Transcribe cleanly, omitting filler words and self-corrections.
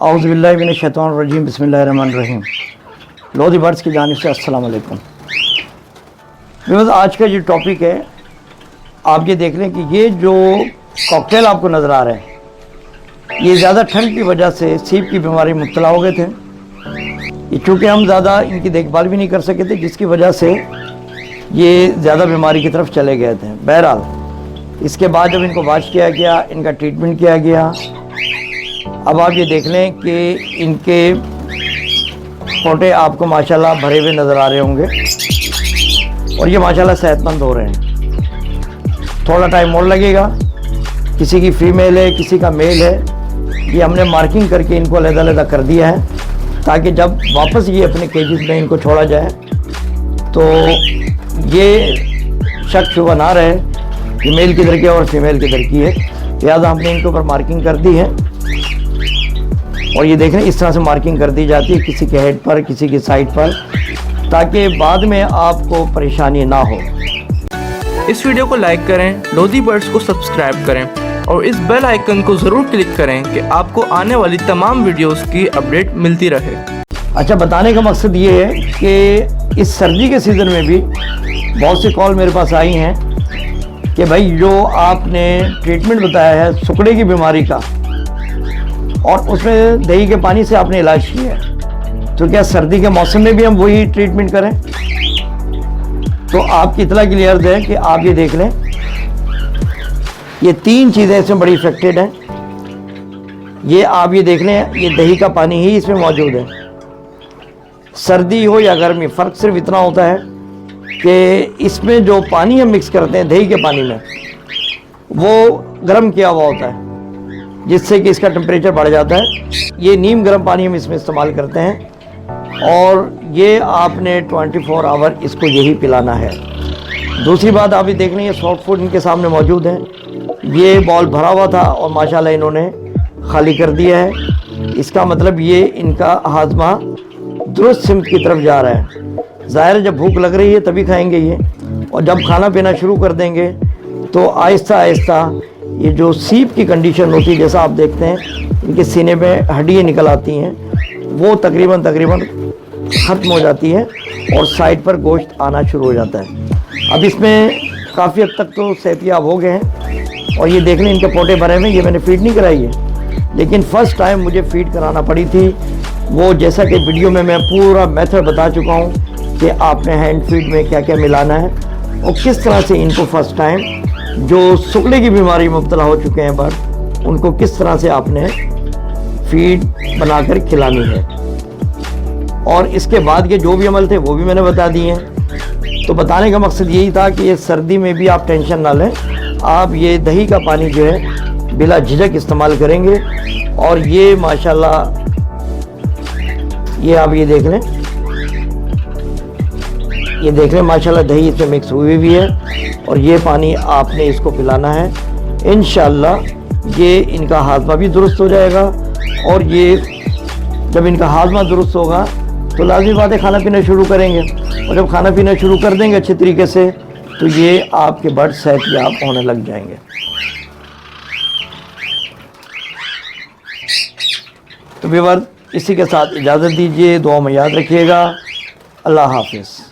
औज़ुबिल्लाहि मिनश्शैतानिर्रजीम बिस्मिल्लाहिर्रहमानिर्रहीम। लोधी बर्ड्स की जानिब से अस्सलाम वालेकुम। व्यूअर्स, आज का जो टॉपिक है, आप ये देख लें कि ये जो कॉकटेल आपको नज़र आ रहे हैं, ये ज़्यादा ठंड की वजह से सीप की बीमारी में मुब्तला हो गए थे। ये चूँकि हम ज़्यादा इनकी देखभाल भी नहीं कर सके थे, जिसकी वजह से ये ज़्यादा बीमारी की तरफ चले गए थे। बहरहाल इसके बाद जब इनको वॉश किया गया, इनका ट्रीटमेंट किया गया, अब आप ये देख लें कि इनके पोटे आपको माशाल्लाह भरे हुए नज़र आ रहे होंगे और ये माशाल्लाह सेहतमंद हो रहे हैं। थोड़ा टाइम और लगेगा, किसी की फीमेल है, किसी का मेल है, ये हमने मार्किंग करके इनको अलग-अलग कर दिया है ताकि जब वापस ये अपने केजेस में इनको छोड़ा जाए तो ये शक शुबा ना रहे कि मेल किधर की है और फीमेल किधर की है। लिहाजा हमने इनके ऊपर मार्किंग कर दी है और ये देख रहे हैं इस तरह से मार्किंग कर दी जाती है किसी के हेड पर, किसी की साइड पर, ताकि बाद में आपको परेशानी ना हो। इस वीडियो को लाइक करें, लोधी बर्ड्स को सब्सक्राइब करें और इस बेल आइकन को ज़रूर क्लिक करें कि आपको आने वाली तमाम वीडियोस की अपडेट मिलती रहे। अच्छा, बताने का मकसद ये है कि इस सर्दी के सीज़न में भी बहुत सी कॉल मेरे पास आई हैं कि भाई जो आपने ट्रीटमेंट बताया है सुकड़े की बीमारी का और उसमें दही के पानी से आपने इलाज किया है, तो क्या सर्दी के मौसम में भी हम वही ट्रीटमेंट करें? तो आपकी इतला क्लियर है कि आप ये देख लें, ये तीन चीज़ें इसमें बड़ी इफेक्टेड हैं। ये आप ये देख लें, ये दही का पानी ही इसमें मौजूद है। सर्दी हो या गर्मी, फ़र्क सिर्फ इतना होता है कि इसमें जो पानी हम मिक्स करते हैं दही के पानी में, वो गर्म किया हुआ होता है जिससे कि इसका टेम्परेचर बढ़ जाता है। ये नीम गर्म पानी हम इसमें इस्तेमाल करते हैं और ये आपने 24 आवर इसको यही पिलाना है। दूसरी बात आप ये देख रहे हैं, सॉफ्ट फूड इनके सामने मौजूद है। ये बॉल भरा हुआ था और माशाल्लाह इन्होंने खाली कर दिया है। इसका मतलब ये इनका हाजमा दुरुस्त सिमत की तरफ जा रहा है। ज़ाहिर है जब भूख लग रही है तभी खाएंगे ये, और जब खाना पीना शुरू कर देंगे तो आहिस्ता आहिस्ता ये जो सीप की कंडीशन होती है, जैसा आप देखते हैं इनके सीने में हड्डियाँ निकल आती हैं, वो तकरीबन ख़त्म हो जाती है और साइड पर गोश्त आना शुरू हो जाता है। अब इसमें काफ़ी हद तक तो सेहतियाब हो गए हैं और ये देख लें इनके पोटे भरे में। ये मैंने फीड नहीं कराई है, लेकिन फ़र्स्ट टाइम मुझे फ़ीड कराना पड़ी थी। वो जैसा कि वीडियो में मैं पूरा मेथड बता चुका हूँ कि आपने हैंड फीड में क्या क्या मिलाना है और किस तरह से इनको फ़र्स्ट टाइम जो सुकड़े की बीमारी में मुब्तला हो चुके हैं बर्ड, उनको किस तरह से आपने फीड बनाकर खिलानी है। और इसके बाद के जो भी अमल थे वो भी मैंने बता दिए हैं। तो बताने का मकसद यही था कि ये सर्दी में भी आप टेंशन ना लें, आप ये दही का पानी जो है बिला झिझक इस्तेमाल करेंगे और ये माशाल्लाह, ये आप ये देख लें माशाल्लाह दही इसमें मिक्स हुई भी है और ये पानी आपने इसको पिलाना है। इंशाअल्लाह ये इनका हाजमा भी दुरुस्त हो जाएगा और ये जब इनका हाजमा दुरुस्त होगा तो लाज़मी बात है खाना पीना शुरू करेंगे, और जब खाना पीना शुरू कर देंगे अच्छे तरीके से तो ये आपके बर्ड सेहतयाब होने लग जाएंगे। तो व्यूअर्स, इसी के साथ इजाज़त दीजिए, दुआ में याद रखिएगा। अल्लाह हाफिज़।